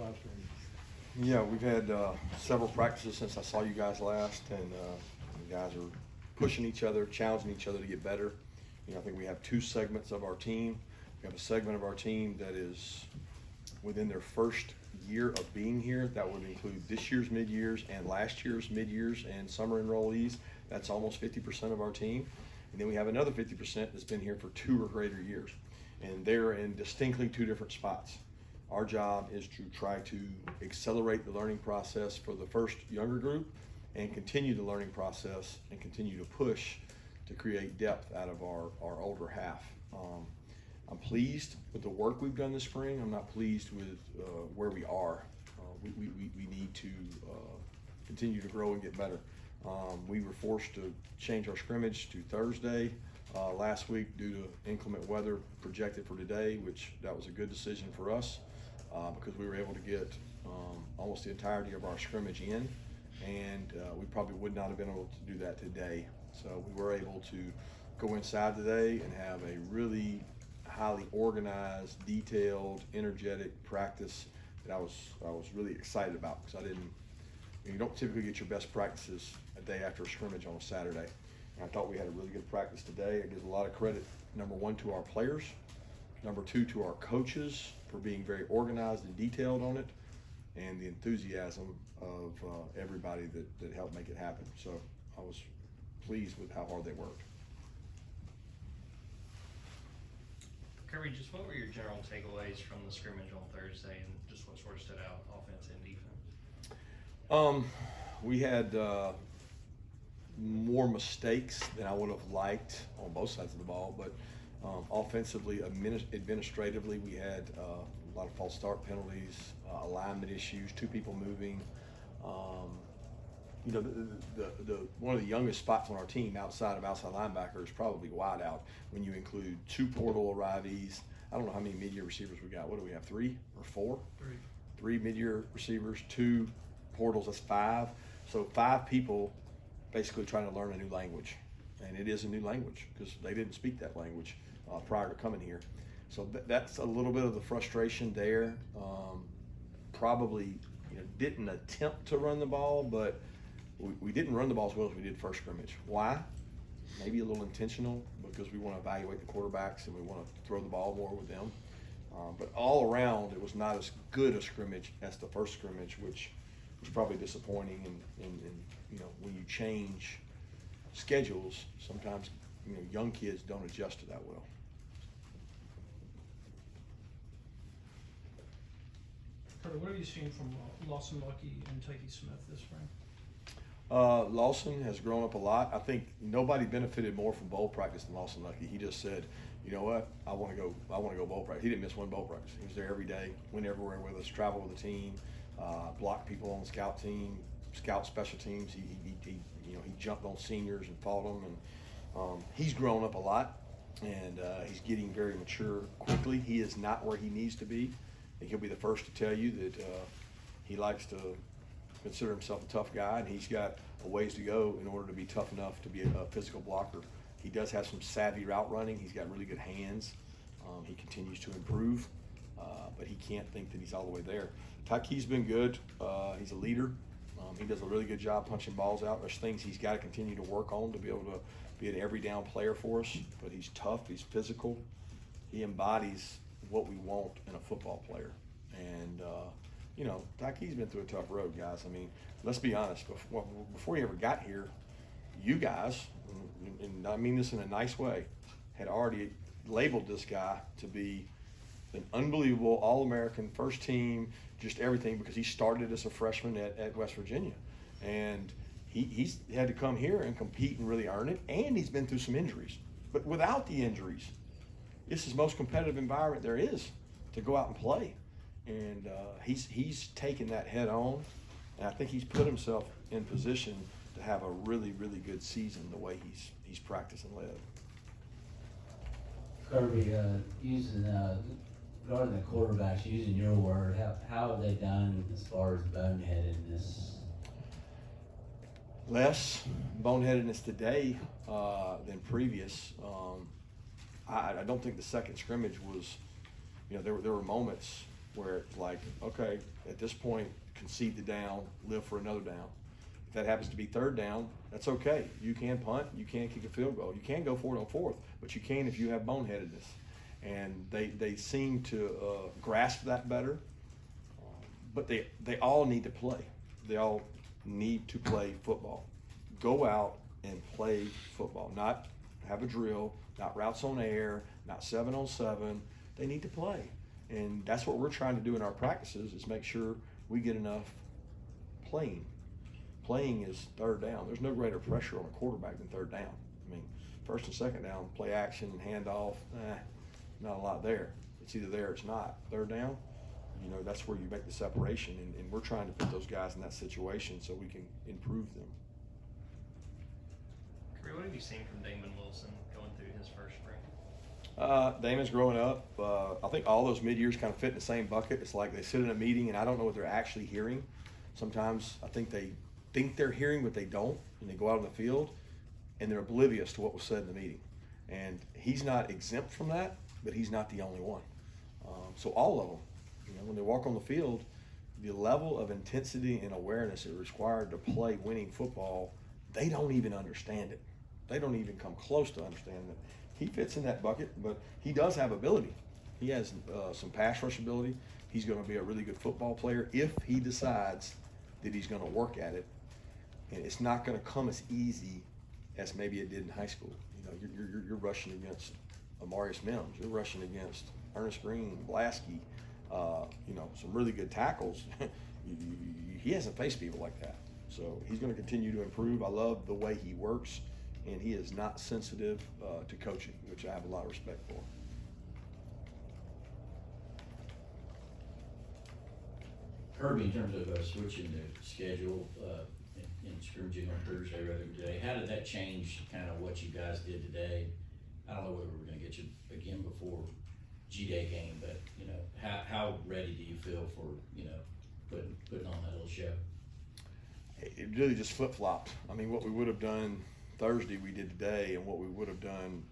classroom? Yeah, we've had several practices since I saw you guys last, and you guys are pushing each other, challenging each other to get better. You know, I think we have two segments of our team. We have a segment of our team that is within their first year of being here. That would include this year's mid-years and last year's mid-years and summer enrollees. That's almost 50% of our team. And then we have another 50% that's been here for 2 or greater years. And they're in distinctly 2 different spots. Our job is to try to accelerate the learning process for the first younger group and continue the learning process and continue to push to create depth out of our older half. I'm pleased with the work we've done this spring. I'm not pleased with where we are. We need to continue to grow and get better. We were forced to change our scrimmage to Thursday last week due to inclement weather projected for today, which that was a good decision for us because we were able to get almost the entirety of our scrimmage in, and we probably would not have been able to do that today. So we were able to go inside today and have a really highly organized, detailed, energetic practice that I was really excited about because you don't typically get your best practices a day after a scrimmage on a Saturday. And I thought we had a really good practice today. I give a lot of credit, number 1, to our players, number 2, to our coaches for being very organized and detailed on it, and the enthusiasm of everybody that helped make it happen. So I was pleased with how hard they worked. Kirby, just what were your general takeaways from the scrimmage on Thursday, and just what sort of stood out, offense and defense? We had more mistakes than I would have liked on both sides of the ball, but offensively, administratively, we had a lot of false start penalties, alignment issues, 2 people moving. You know, the one of the youngest spots on our team outside of outside linebacker is probably wide out when you include 2 portal arrivees. I don't know how many mid-year receivers we got. What do we have, 3 or 4? 3 mid-year receivers, 2 portals, that's 5. So 5 people basically trying to learn a new language. And it is a new language because they didn't speak that language prior to coming here. So that's a little bit of the frustration there. Probably didn't attempt to run the ball, but we didn't run the ball as well as we did first scrimmage. Why? Maybe a little intentional because we want to evaluate the quarterbacks and we want to throw the ball more with them. But all around, it was not as good a scrimmage as the first scrimmage, which was probably disappointing. And when you change schedules, sometimes young kids don't adjust to that well. Kirby, what have you seen from Lawson Lucky and Takey Smith this spring? Lawson has grown up a lot. I think nobody benefited more from bowl practice than Lawson Lucky. He just said, you know what, I want to go bowl practice. He didn't miss one bowl practice. He was there every day, went everywhere with us, traveled with the team, blocked people on the scout team, scout special teams. He jumped on seniors and fought them, and he's grown up a lot, and he's getting very mature quickly. He is not where he needs to be. I think he'll be the first to tell you that he likes to consider himself a tough guy, and he's got a ways to go in order to be tough enough to be a physical blocker. He does have some savvy route running. He's got really good hands. He continues to improve, but he can't think that he's all the way there. Takey's been good. He's a leader. He does a really good job punching balls out. There's things he's got to continue to work on to be able to be an every down player for us, but he's tough, he's physical. He embodies what we want in a football player. And, Takey's been through a tough road, guys. I mean, let's be honest. Before he ever got here, you guys, and I mean this in a nice way, had already labeled this guy to be an unbelievable All-American, first team, just everything, because he started as a freshman at West Virginia. And he's had to come here and compete and really earn it, and he's been through some injuries. But without the injuries, this is the most competitive environment there is to go out and play. And he's taken that head on, and I think he's put himself in position to have a really, really good season the way he's practiced and led. Kirby, regarding the quarterbacks, using your word, how have they done as far as boneheadedness? Less boneheadedness today than previous. I don't think the second scrimmage was, there were moments where it's like, okay, at this point, concede the down, live for another down. If that happens to be third down, that's okay. You can punt, you can kick a field goal, you can go for it on fourth, but you can if you have boneheadedness. And they seem to grasp that better, but they all need to play. They all need to play football. Go out and play football, not have a drill, not routes on air, not 7-on-7. They need to play. And that's what we're trying to do in our practices, is make sure we get enough playing. Playing is third down. There's no greater pressure on a quarterback than third down. I mean, first and second down, play action, handoff, not a lot there. It's either there or it's not. Third down, that's where you make the separation, and we're trying to put those guys in that situation so we can improve them. Kirby, what have you seen from Damon Wilson going through his first spring? Damon's growing up. I think all those mid-years kind of fit in the same bucket. It's like they sit in a meeting and I don't know what they're actually hearing. Sometimes I think they think they're hearing, but they don't, and they go out on the field and they're oblivious to what was said in the meeting. And he's not exempt from that, but he's not the only one. So all of them, when they walk on the field, the level of intensity and awareness it required to play winning football, they don't even understand it. They don't even come close to understanding it. He fits in that bucket, but he does have ability. He has some pass rush ability. He's going to be a really good football player if he decides that he's going to work at it. And it's not going to come as easy as maybe it did in high school. You're rushing against Amarius Mims. You're rushing against Ernest Green, Blasky, some really good tackles. He hasn't faced people like that. So he's going to continue to improve. I love the way he works, and he is not sensitive to coaching, which I have a lot of respect for. Kirby, in terms of switching the schedule and scrimmaging on Thursday rather than today, how did that change kind of what you guys did today? I don't know whether we're going to get you again before G-Day game, but how ready do you feel for putting on that little show? It really just flip-flopped. I mean, what we would have done Thursday we did today, and what we would have done,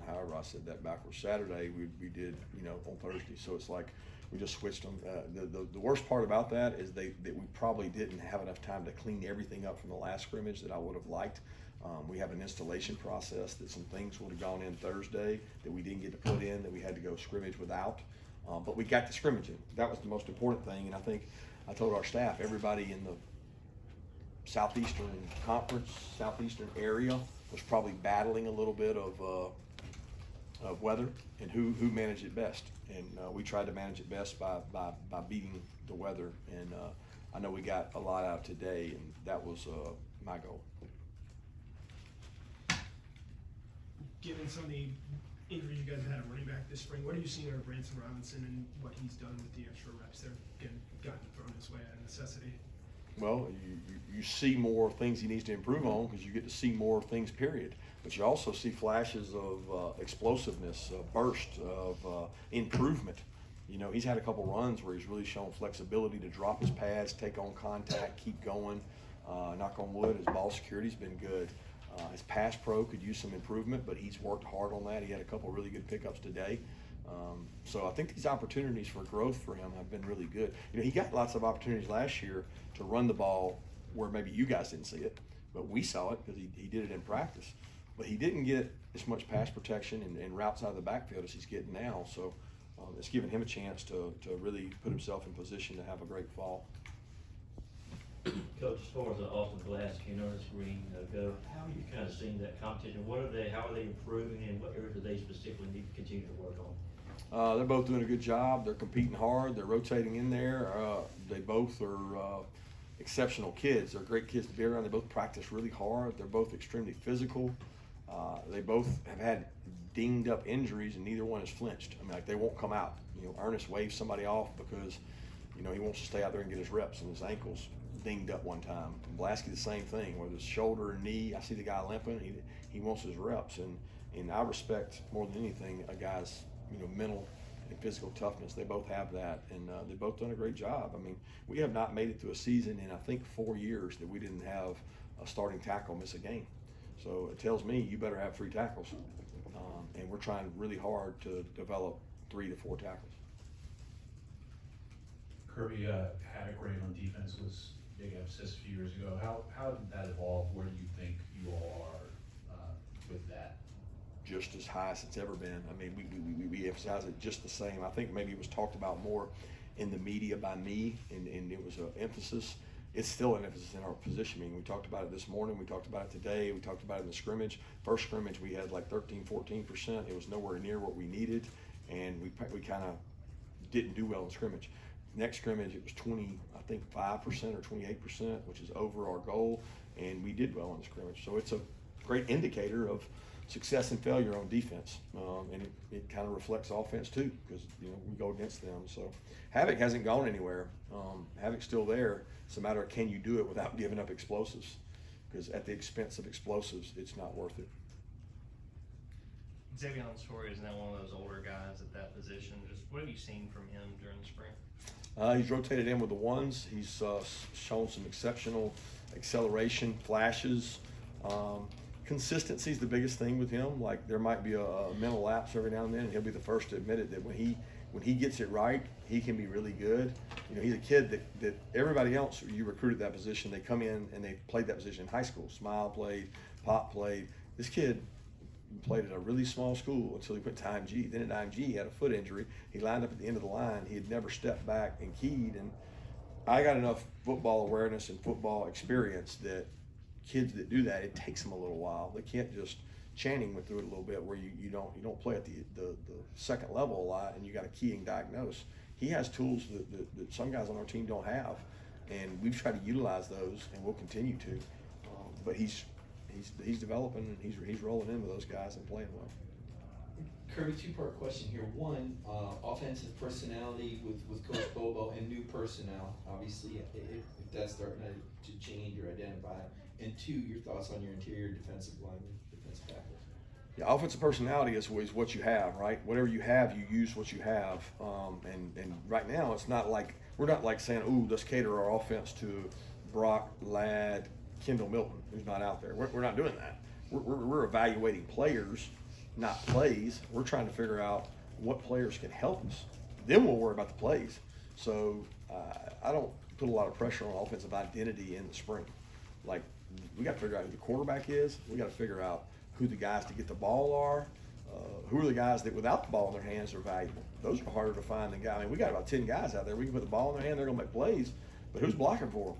however I said that backwards, Saturday we did on Thursday. So it's like we just switched them. The worst part about that is that we probably didn't have enough time to clean everything up from the last scrimmage that I would have liked. We have an installation process that some things would have gone in Thursday that we didn't get to put in, that we had to go scrimmage without. But we got to scrimmage in. That was the most important thing, and I think I told our staff, everybody in the Southeastern Conference, Southeastern area was probably battling a little bit of weather and who managed it best. And we tried to manage it best by beating the weather. And I know we got a lot out today, and that was my goal. Given some of the injuries you guys had at running back this spring, what are you seeing out of Branson Robinson and what he's done with the extra reps that have gotten thrown his way out of necessity? Well, you see more things he needs to improve on because you get to see more things, period. But you also see flashes of explosiveness, burst of improvement. He's had a couple runs where he's really shown flexibility to drop his pads, take on contact, keep going. Knock on wood, his ball security's been good. His pass pro could use some improvement, but he's worked hard on that. He had a couple really good pickups today. So I think these opportunities for growth for him have been really good. He got lots of opportunities last year to run the ball where maybe you guys didn't see it, but we saw it because he did it in practice. But he didn't get as much pass protection and routes out of the backfield as he's getting now. So it's given him a chance to really put himself in position to have a great fall. Coach, as far as Austin Blasky and Ernest Green go, how are you kind of seeing that competition? How are they improving, and what areas do they specifically need to continue to work on? They're both doing a good job. They're competing hard. They're rotating in there. They both are exceptional kids. They're great kids to be around. They both practice really hard. They're both extremely physical. They both have had dinged up injuries, and neither one has flinched. I mean, they won't come out. Ernest waves somebody off because, he wants to stay out there and get his reps, and his ankles dinged up one time. And Blasky the same thing, whether it's shoulder or knee. I see the guy limping. He wants his reps, and I respect more than anything a guy's mental and physical toughness. They both have that, and they've both done a great job. I mean, we have not made it through a season in I think 4 years that we didn't have a starting tackle miss a game. So it tells me you better have 3 tackles, and we're trying really hard to develop 3 to 4 tackles. Kirby, havoc rate on defense was a big emphasis a few years ago. How did that evolve? Where do you think you all are with that? Just as high as it's ever been. I mean, we emphasize it just the same. I think maybe it was talked about more in the media by me, and it was an emphasis. It's still an emphasis in our positioning. We talked about it this morning. We talked about it today. We talked about it in the scrimmage. First scrimmage, we had like 13-14%. It was nowhere near what we needed, and we kind of didn't do well in scrimmage. Next scrimmage, it was 5% or 28%, which is over our goal, and we did well in the scrimmage. So it's a great indicator of success and failure on defense, and it kind of reflects offense too, because we go against them. So havoc hasn't gone anywhere. Havoc's still there. It's a matter of can you do it without giving up explosives, because at the expense of explosives, it's not worth it. Xavier Story is now one of those older guys at that position. Just what have you seen from him during the spring? He's rotated in with the ones. He's shown some exceptional acceleration, flashes. Consistency is the biggest thing with him. Like there might be a mental lapse every now and then, and he'll be the first to admit it, that when he gets it right, he can be really good. He's a kid that everybody else you recruit at that position, they come in and they played that position in high school. Smile played, Pop played. This kid played at a really small school until he went to IMG. Then at IMG, he had a foot injury. He lined up at the end of the line. He had never stepped back and keyed. And I got enough football awareness and football experience that kids that do that, it takes them a little while. They can't just. Channing went through it a little bit where you don't play at the second level a lot, and you got to key and diagnose. He has tools that some guys on our team don't have, and we've tried to utilize those, and we'll continue to. But he's developing, and he's rolling in with those guys and playing well. Kirby, two-part question here. One, offensive personality with Coach Bobo and new personnel. Obviously, if that's starting to change or identify. And two, your thoughts on your interior defensive lineman, defensive tackles. Yeah, offensive personality is what you have, right? Whatever you have, you use what you have. And right now, it's not like we're not like saying, "Ooh, let's cater our offense to Brock, Ladd, Kendall Milton, who's not out there." We're not doing that. We're evaluating players, not plays. We're trying to figure out what players can help us. Then we'll worry about the plays. So I don't put a lot of pressure on offensive identity in the spring. Like, we got to figure out who the quarterback is. We got to figure out who the guys to get the ball are. Who are the guys that without the ball in their hands are valuable? Those are harder to find than guys. I mean, we got about 10 guys out there. We can put the ball in their hand. They're going to make plays. But who's blocking for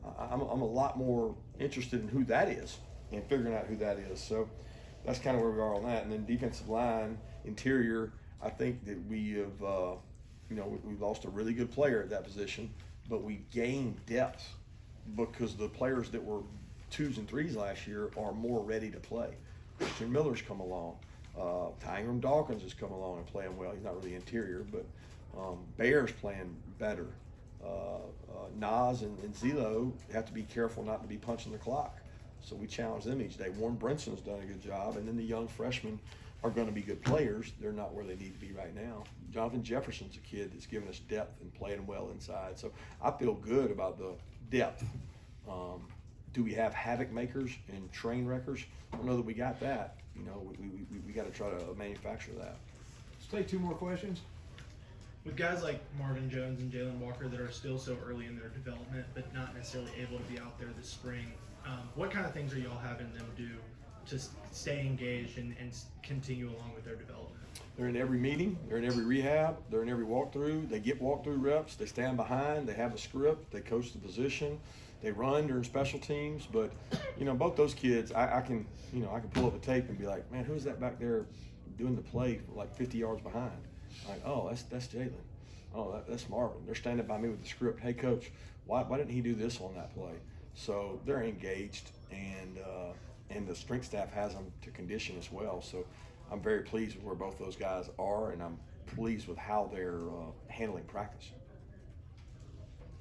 them? I'm a lot more interested in who that is and figuring out who that is. So that's kind of where we are on that. And then defensive line, interior, I think that we have, we lost a really good player at that position, but we gained depth because the players that were 2s and 3s last year are more ready to play. Christian Miller's come along. Tyron Dawkins has come along and playing well. He's not really interior, but Bear's playing better. Nas and Zelo have to be careful not to be punching the clock. So we challenge them each day. Warren Brinson's done a good job, and then the young freshmen are going to be good players. They're not where they need to be right now. Jonathan Jefferson's a kid that's given us depth and playing well inside. So I feel good about the depth. Do we have havoc makers and train wreckers? I don't know that we got that. We got to try to manufacture that. Let's take 2 more questions. With guys like Marvin Jones and Jalen Walker that are still so early in their development, but not necessarily able to be out there this spring, what kind of things are y'all having them do to stay engaged and continue along with their development? They're in every meeting. They're in every rehab. They're in every walkthrough. They get walkthrough reps. They stand behind. They have a script. They coach the position. They run during special teams. But, both those kids, I can pull up the tape and be like, man, who's that back there doing the play like 50 yards behind? Like, oh, that's Jalen. Oh, that's Marvin. They're standing by me with the script. Hey, coach, why didn't he do this on that play? So they're engaged, and the strength staff has them to condition as well. So I'm very pleased with where both those guys are, and I'm pleased with how they're handling practice.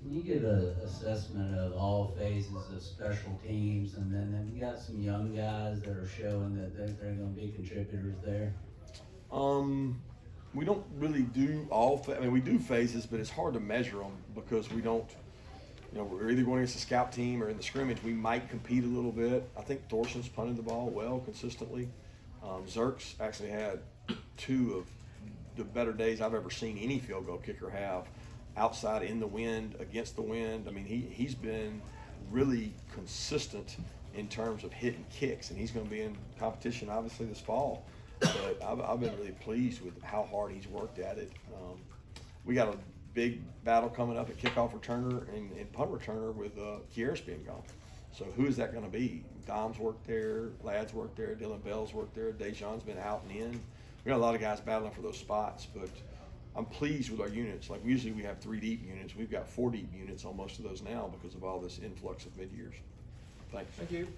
Can you give an assessment of all phases of special teams, and then you got some young guys that are showing that they're going to be contributors there? We don't really do we do phases, but it's hard to measure them because we don't. We're either going against a scout team or in the scrimmage. We might compete a little bit. I think Thorson's punted the ball well consistently. Zerk's actually had 2 of the better days I've ever seen any field goal kicker have. outside in the wind, against the wind. I mean, he's been really consistent in terms of hitting kicks, and he's going to be in competition obviously this fall. But I've been really pleased with how hard he's worked at it. We got a big battle coming up at kickoff returner and punt returner with Kieris being gone. So who is that going to be? Dom's worked there, Ladd's worked there, Dylan Bell's worked there, Dejan's been out and in. We got a lot of guys battling for those spots, but I'm pleased with our units. Like usually we have 3 deep units. We've got 4 deep units on most of those now because of all this influx of mid-years. Thanks. Thank you.